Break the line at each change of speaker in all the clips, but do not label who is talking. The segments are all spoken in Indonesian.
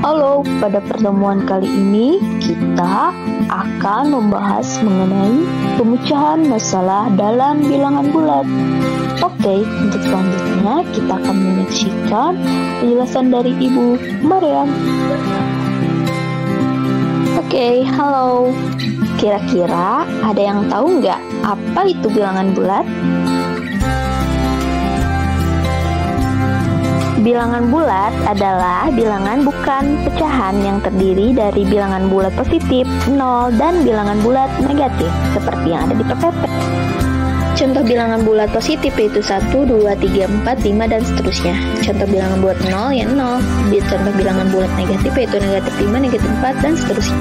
Halo, pada pertemuan kali ini kita akan membahas mengenai pemecahan masalah dalam bilangan bulat. Oke, untuk selanjutnya kita akan menyaksikan penjelasan dari Ibu Maryam. Oke, halo. Kira-kira ada yang tahu nggak apa itu bilangan bulat? Bilangan bulat adalah bilangan bukan pecahan yang terdiri dari bilangan bulat positif, 0, dan bilangan bulat negatif, seperti yang ada di PPT. Contoh bilangan bulat positif yaitu 1, 2, 3, 4, 5, dan seterusnya. Contoh bilangan bulat 0 ya 0. Contoh bilangan bulat negatif yaitu negatif 5, negatif 4, dan seterusnya.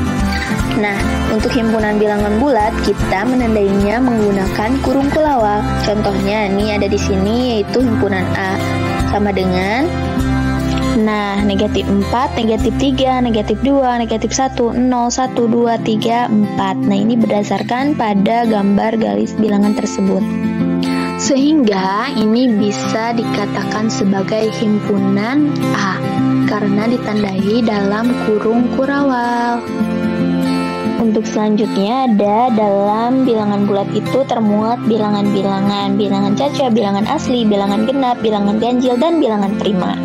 Nah, untuk himpunan bilangan bulat, kita menandainya menggunakan kurung kulawal. Contohnya, nih ada di sini yaitu himpunan A. Sama dengan negatif 4, negatif 3, negatif 2, negatif 1, 0, 1, 2, 3, 4. Nah, ini berdasarkan pada gambar garis bilangan tersebut. Sehingga ini bisa dikatakan sebagai himpunan A karena ditandai dalam kurung kurawal. Untuk selanjutnya ada dalam bilangan bulat itu termuat bilangan-bilangan, bilangan caca, bilangan asli, bilangan genap, bilangan ganjil, dan bilangan prima.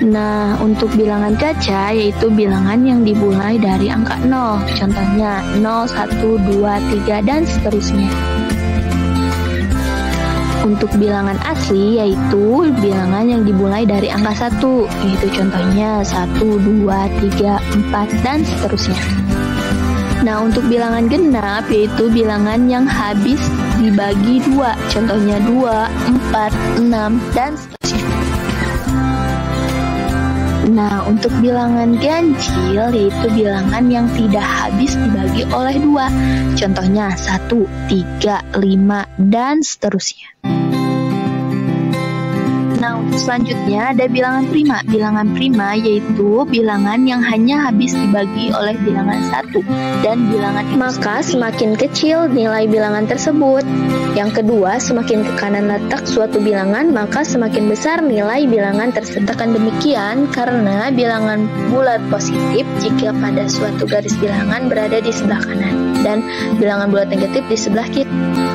Nah, untuk bilangan caca yaitu bilangan yang dimulai dari angka 0. Contohnya 0, 1, 2, 3, dan seterusnya. Untuk bilangan asli yaitu bilangan yang dimulai dari angka 1, yaitu contohnya 1, 2, 3, 4, dan seterusnya. Nah, untuk bilangan genap yaitu bilangan yang habis dibagi 2, contohnya 2, 4, 6, dan seterusnya. Nah, untuk bilangan ganjil yaitu bilangan yang tidak habis dibagi oleh 2, contohnya 1, 3, 5, dan seterusnya. Nah, untuk selanjutnya ada bilangan prima. Bilangan prima yaitu bilangan yang hanya habis dibagi oleh bilangan 1 dan bilangan itu maka semakin kecil nilai bilangan tersebut. Yang kedua, semakin ke kanan letak suatu bilangan, maka semakin besar nilai bilangan tersebut. Akan demikian karena bilangan bulat positif jika pada suatu garis bilangan berada di sebelah kanan dan bilangan bulat negatif di sebelah kiri.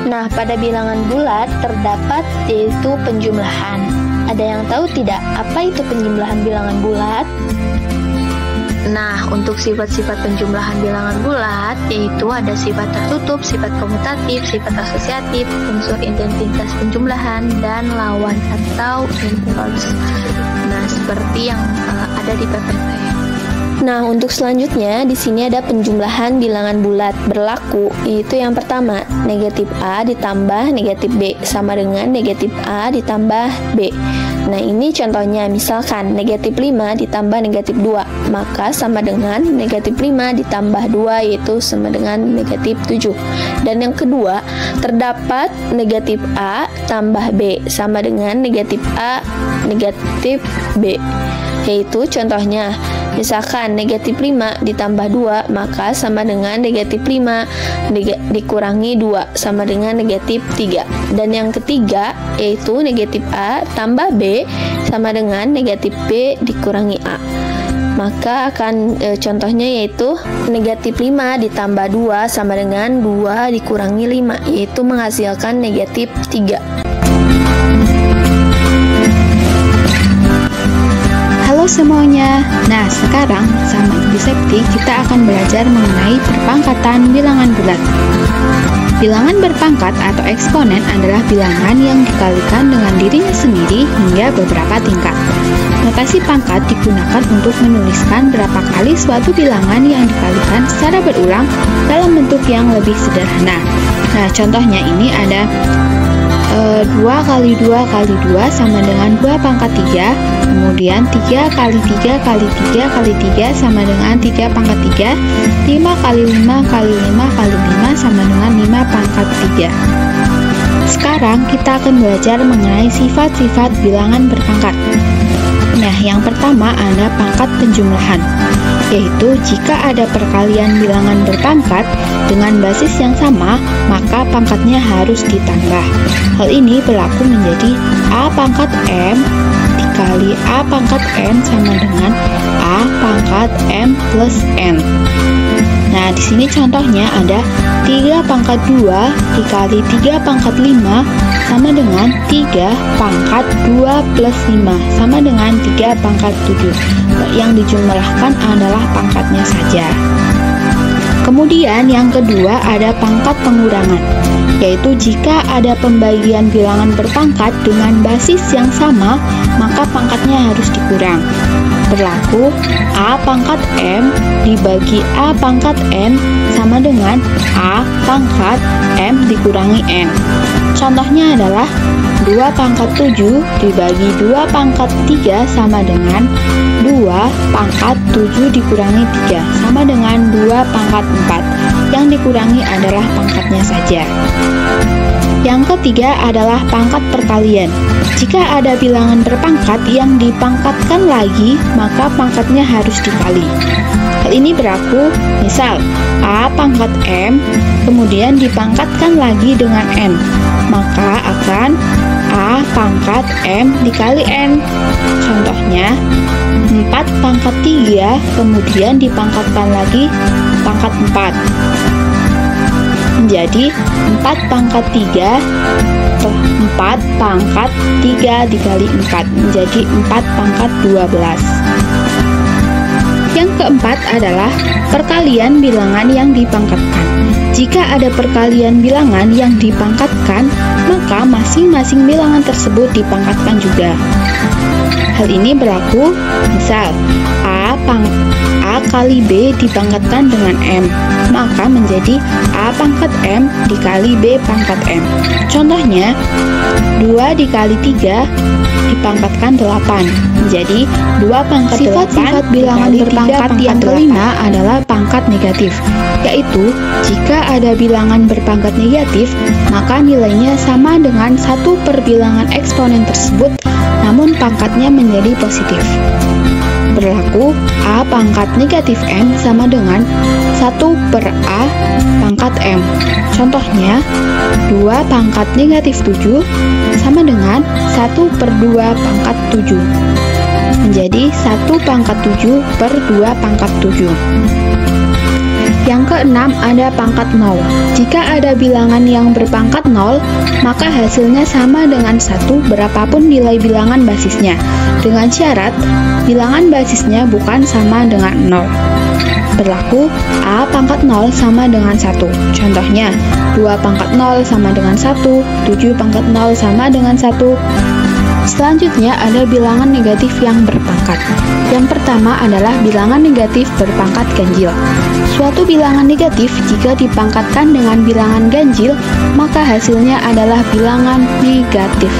Nah, pada bilangan bulat terdapat yaitu penjumlahan. Ada yang tahu tidak apa itu penjumlahan bilangan bulat? Nah, untuk sifat-sifat penjumlahan bilangan bulat yaitu ada sifat tertutup, sifat komutatif, sifat asosiatif, unsur identitas penjumlahan, dan lawan atau inverse. Nah, seperti yang ada di PPT. Nah, untuk selanjutnya di sini ada penjumlahan bilangan bulat berlaku, yaitu yang pertama, negatif A ditambah negatif B sama dengan negatif A ditambah B. Nah, ini contohnya, misalkan negatif 5 ditambah negatif 2, maka sama dengan negatif 5 ditambah 2, yaitu sama dengan negatif 7. Dan yang kedua, terdapat negatif A tambah B sama dengan negatif A negatif B, yaitu contohnya, misalkan negatif 5 ditambah 2, maka sama dengan negatif 5 dikurangi 2 sama dengan negatif 3. Dan yang ketiga yaitu negatif A tambah B sama dengan negatif B dikurangi A. Maka akan contohnya yaitu negatif 5 ditambah 2 sama dengan 2 dikurangi 5, yaitu menghasilkan negatif 3.
Halo semuanya. Nah, sekarang sama Ibu Septi kita akan belajar mengenai perpangkatan bilangan bulat. Bilangan berpangkat atau eksponen adalah bilangan yang dikalikan dengan dirinya sendiri hingga beberapa tingkat. Notasi pangkat digunakan untuk menuliskan berapa kali suatu bilangan yang dikalikan secara berulang dalam bentuk yang lebih sederhana. Nah, contohnya ini ada 2 kali 2 kali 2 sama dengan 2 pangkat 3, kemudian 3 kali 3 kali 3 kali 3 sama dengan 3 pangkat 3, 5 kali 5 kali 5 kali 5 sama dengan 5 pangkat 3. Sekarang kita akan belajar mengenai sifat-sifat bilangan berpangkat. Nah, yang pertama ada pangkat penjumlahan, yaitu jika ada perkalian bilangan berpangkat dengan basis yang sama, maka pangkatnya harus ditambah. Hal ini berlaku menjadi A pangkat M dikali A pangkat N sama dengan A pangkat M plus N. Nah, di sini contohnya ada 3 pangkat 2 dikali 3 pangkat 5 sama dengan 3 pangkat 2 plus 5 sama dengan 3 pangkat 7. Yang dijumlahkan adalah pangkatnya saja. Kemudian yang kedua ada pangkat pengurangan, yaitu jika ada pembagian bilangan berpangkat dengan basis yang sama, maka pangkatnya harus dikurang. Berlaku A pangkat M dibagi A pangkat N sama dengan A pangkat M dikurangi N. Contohnya adalah 2 pangkat 7 dibagi 2 pangkat 3 sama dengan 2 pangkat 7 dikurangi 3 sama dengan 2 pangkat 4. Yang dikurangi adalah pangkatnya saja. Yang ketiga adalah pangkat perkalian. Jika ada bilangan berpangkat yang dipangkatkan lagi, maka pangkatnya harus dikali. Hal ini berlaku, misal A pangkat M, kemudian dipangkatkan lagi dengan N, maka akan A pangkat M dikali N. Contohnya, 4 pangkat 3, kemudian dipangkatkan lagi pangkat 4. Menjadi 4 pangkat 3 4 pangkat 3 dikali 4 menjadi 4 pangkat 12. Yang keempat adalah perkalian bilangan yang dipangkatkan. Jika ada perkalian bilangan yang dipangkatkan, maka masing-masing bilangan tersebut dipangkatkan juga. Hal ini berlaku, misal A kali B dipangkatkan dengan M, maka menjadi A pangkat M dikali B pangkat M. Contohnya, 2 dikali 3 dipangkatkan 8, menjadi 2 pangkat 8. Sifat-sifat bilangan berpangkat yang kelima adalah pangkat negatif, yaitu jika ada bilangan berpangkat negatif, maka nilainya sama dengan 1 per bilangan eksponen tersebut, namun pangkatnya menjadi positif. Berlaku A pangkat negatif M sama dengan 1 per A pangkat M. Contohnya, 2 pangkat negatif 7 sama dengan 1 per 2 pangkat 7. Menjadi 1 pangkat 7 per 2 pangkat 7. Yang keenam ada pangkat 0. Jika ada bilangan yang berpangkat 0, maka hasilnya sama dengan 1 berapapun nilai bilangan basisnya, dengan syarat bilangan basisnya bukan sama dengan 0. Berlaku A pangkat 0 sama dengan 1. Contohnya, 2 pangkat 0 sama dengan 1, 7 pangkat 0 sama dengan 1. Selanjutnya ada bilangan negatif yang berpangkat. Yang pertama adalah bilangan negatif berpangkat ganjil. Suatu bilangan negatif jika dipangkatkan dengan bilangan ganjil, maka hasilnya adalah bilangan negatif.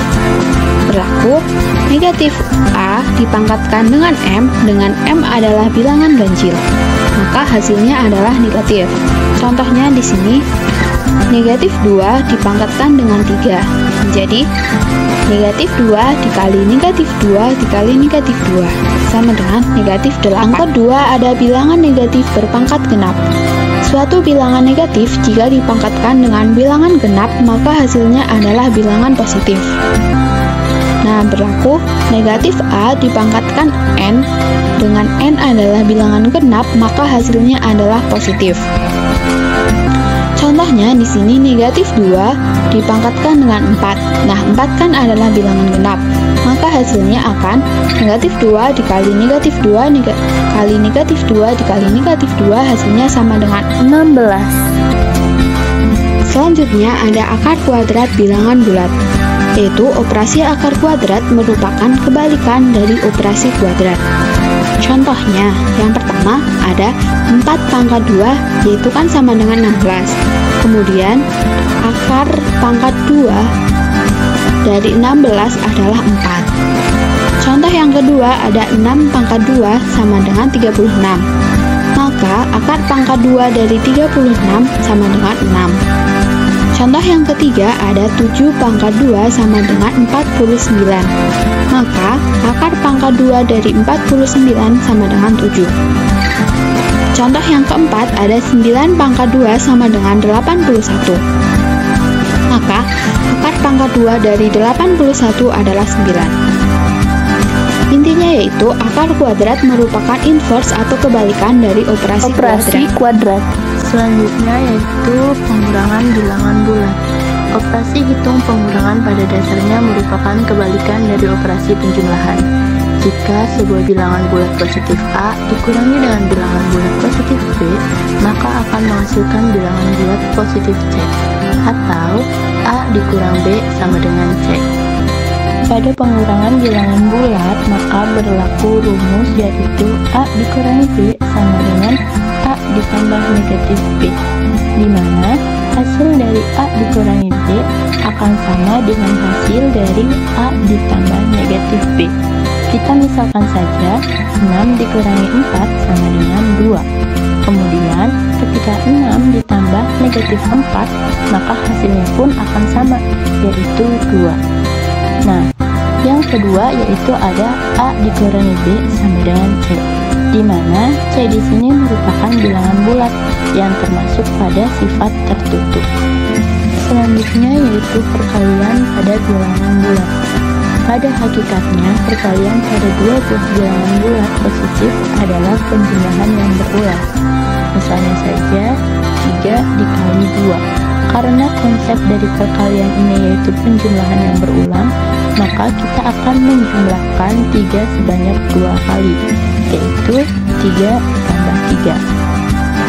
Berlaku, negatif A dipangkatkan dengan M adalah bilangan ganjil, maka hasilnya adalah negatif. Contohnya di sini, negatif 2 dipangkatkan dengan 3, menjadi negatif 2 dikali negatif 2 dikali negatif 2 sama dengan negatif 8. Yang kedua ada bilangan negatif berpangkat genap. Suatu bilangan negatif jika dipangkatkan dengan bilangan genap, maka hasilnya adalah bilangan positif. Nah, berlaku negatif A dipangkatkan N dengan N adalah bilangan genap, maka hasilnya adalah positif. Contohnya di sini negatif 2 dipangkatkan dengan 4. Nah, 4 kan adalah bilangan genap, maka hasilnya akan negatif 2 dikali negatif 2 dikali negatif 2 dikali negatif 2, hasilnya sama dengan 16. Selanjutnya ada akar kuadrat bilangan bulat, yaitu operasi akar kuadrat merupakan kebalikan dari operasi kuadrat. Contohnya, yang pertama ada 4 pangkat 2, yaitu kan sama dengan 16. Kemudian, akar pangkat 2 dari 16 adalah 4. Contoh yang kedua ada 6 pangkat 2 sama dengan 36. Maka, akar pangkat 2 dari 36 sama dengan 6. Contoh yang ketiga ada 7 pangkat 2 sama dengan 49. Maka, akar pangkat 2 dari 49 sama dengan 7. Contoh yang keempat ada 9 pangkat 2 sama dengan 81. Maka, akar pangkat 2 dari 81 adalah 9. Intinya yaitu akar kuadrat merupakan inverse atau kebalikan dari operasi kuadrat.
Selanjutnya yaitu pengurangan bilangan bulat. Operasi hitung pengurangan pada dasarnya merupakan kebalikan dari operasi penjumlahan. Jika sebuah bilangan bulat positif A dikurangi dengan bilangan bulat positif B, maka akan menghasilkan bilangan bulat positif C, atau A dikurang B sama dengan C. Pada pengurangan bilangan bulat, maka berlaku rumus yaitu A dikurangi B sama dengan A ditambah negatif B, di mana hasil dari A dikurangi B akan sama dengan hasil dari A ditambah negatif B. Kita misalkan saja 6 dikurangi 4 sama dengan 2. Kemudian ketika 6 ditambah negatif 4, maka hasilnya pun akan sama, yaitu 2. Nah, yang kedua yaitu ada A dikurangi B sama dengan C, di mana C di sini merupakan bilangan bulat yang termasuk pada sifat tertutup. Selanjutnya yaitu perkalian pada bilangan bulat. Pada hakikatnya, perkalian pada dua buah bilangan bulat positif adalah penjumlahan yang berulang. Misalnya saja 3 dikali 2. Karena konsep dari perkalian ini yaitu penjumlahan yang berulang, maka kita akan menjumlahkan 3 sebanyak 2 kali, yaitu 3 tambah 3.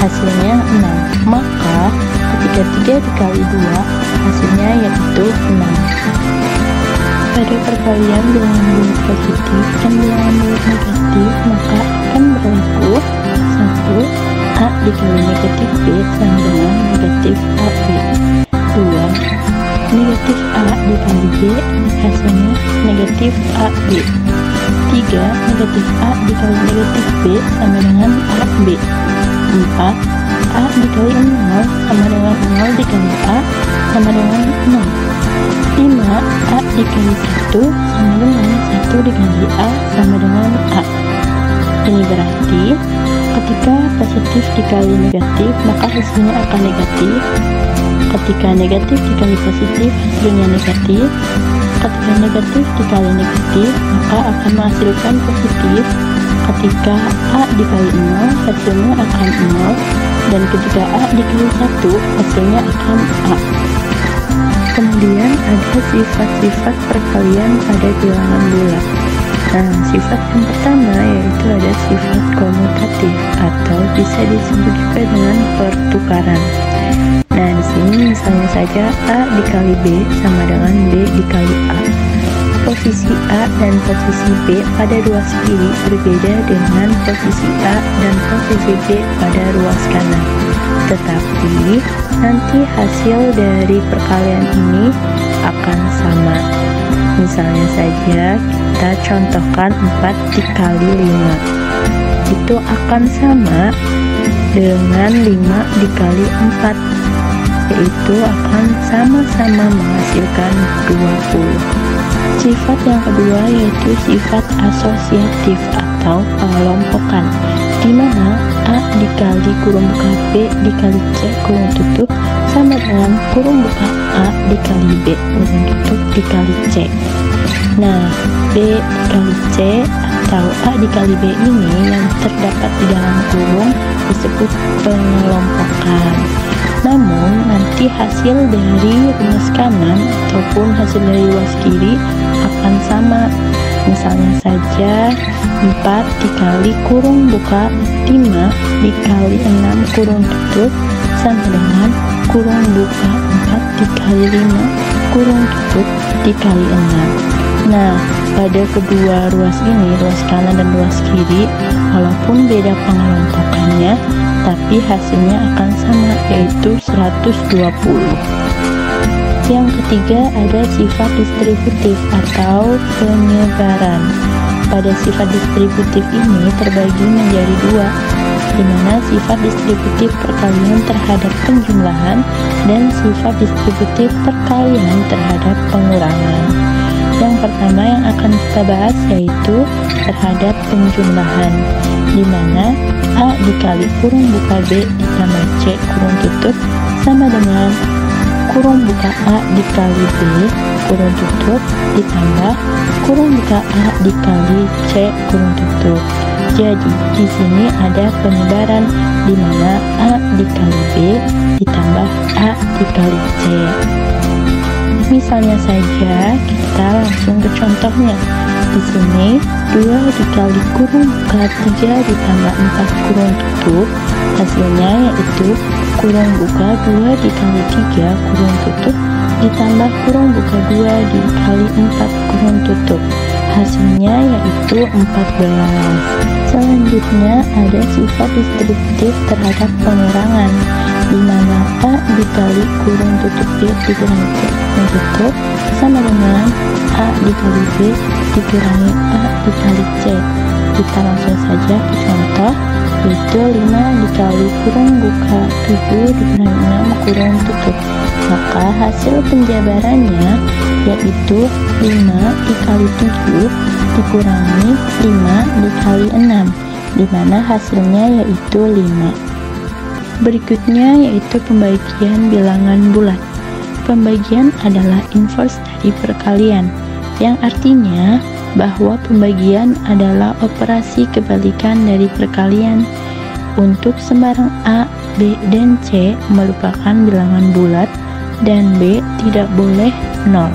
Hasilnya 6. Maka ketika 3 dikali 2, hasilnya yaitu 6. Pada perkalian bilangan bulat positif dan bilangan bulat negatif, maka akan berlaku 1. A dikali negatif B sama dengan negatif AB. 2. Negatif A dikali B, hasilnya negatif AB. 3. Negatif A dikali negatif B sama dengan AB. 4. A dikali 0 sama dengan 0 dikali A sama dengan 0. 5. A dikali 1 sama dengan 1 dikali A sama dengan A. Ini berarti ketika positif dikali negatif, maka hasilnya akan negatif. Ketika negatif dikali positif, hasilnya negatif. Ketika negatif dikali negatif, maka akan menghasilkan positif. Ketika A dikali 0, hasilnya akan 0. Dan ketika A dikali 1, hasilnya akan A. Kemudian ada sifat-sifat perkalian pada bilangan bulat. Nah, sifat yang pertama yaitu ada sifat komutatif atau bisa disebut juga dengan pertukaran. Nah, di sini misalnya saja A dikali B sama dengan B dikali A. Posisi A dan posisi B pada ruas kiri berbeda dengan posisi A dan posisi B pada ruas kanan. Tetapi nanti hasil dari perkalian ini akan sama. Misalnya saja kita contohkan 4 dikali 5. Itu akan sama dengan 5 dikali 4, yaitu akan sama-sama menghasilkan 20. Sifat yang kedua yaitu sifat asosiatif atau pengelompokan, di mana A dikali kurung buka B dikali C kurung tutup sama dengan kurung buka A dikali B kurung tutup dikali C. Nah, B dikali C atau A dikali B ini yang terdapat di dalam kurung disebut pengelompokan. Namun, nanti hasil dari ruas kanan ataupun hasil dari ruas kiri akan sama. Misalnya saja 4 dikali kurung buka 5 dikali 6 kurung tutup sama dengan kurung buka 4 dikali 5 kurung tutup dikali 6. Nah, pada kedua ruas ini, ruas kanan dan ruas kiri, walaupun beda pengelompokannya, tapi hasilnya akan sama, yaitu 120. Yang ketiga ada sifat distributif atau penyebaran. Pada sifat distributif ini terbagi menjadi dua, di mana sifat distributif perkalian terhadap penjumlahan dan sifat distributif perkalian terhadap pengurangan. Yang pertama yang akan kita bahas yaitu terhadap penjumlahan, di mana A dikali kurung buka B ditambah C kurung tutup sama dengan
kurung buka A dikali B kurung tutup ditambah kurung buka A dikali C kurung tutup. Jadi di sini ada penyebaran di mana A dikali B ditambah A dikali C. Misalnya saja kita langsung ke contohnya. Di sini 2 dikali kurung buka 3 ditambah 4 kurung tutup, hasilnya yaitu kurung buka 2 dikali 3 kurung tutup ditambah kurung buka 2 dikali 4 kurung tutup, hasilnya yaitu 14. Selanjutnya ada sifat distriktif terhadap pengurangan, di mana A dikali kurung tutup B dikurangi C kurung tutup sama dengan A dikali B dikurangi A dikali C. Kita langsung saja ke contoh, yaitu 5 dikali kurung buka 7 dikurangi 6 kurung tutup. Maka hasil penjabarannya yaitu 5 dikali 7 dikurangi 5 dikali 6, di mana hasilnya yaitu 5. Berikutnya yaitu pembagian bilangan bulat. Pembagian adalah inverse dari perkalian, yang artinya bahwa pembagian adalah operasi kebalikan dari perkalian. Untuk sembarang A, B, dan C merupakan bilangan bulat dan B tidak boleh 0,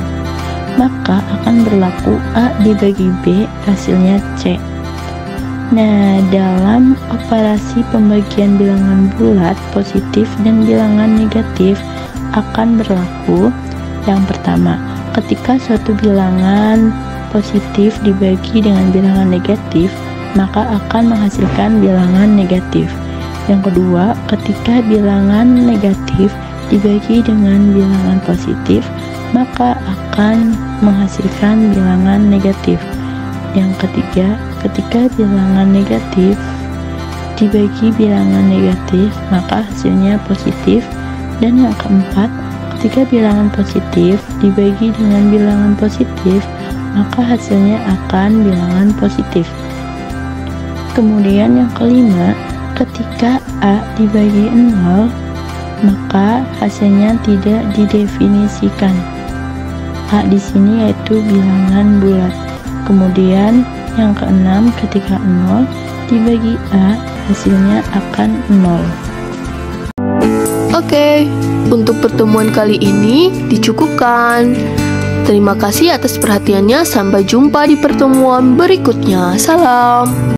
maka akan berlaku A dibagi B hasilnya C. Nah, dalam operasi pembagian bilangan bulat, positif dan bilangan negatif akan berlaku. Yang pertama, ketika suatu bilangan positif dibagi dengan bilangan negatif, maka akan menghasilkan bilangan negatif. Yang kedua, ketika bilangan negatif dibagi dengan bilangan positif, maka akan menghasilkan bilangan negatif. Yang ketiga, ketika bilangan negatif dibagi bilangan negatif, maka hasilnya positif. Dan yang keempat, ketika bilangan positif dibagi dengan bilangan positif, maka hasilnya akan bilangan positif. Kemudian yang kelima, ketika A dibagi 0, maka hasilnya tidak didefinisikan. A di sini yaitu bilangan bulat. Kemudian yang keenam, ketika 0 dibagi A, hasilnya akan 0.
Oke, untuk pertemuan kali ini dicukupkan. Terima kasih atas perhatiannya. Sampai jumpa di pertemuan berikutnya. Salam.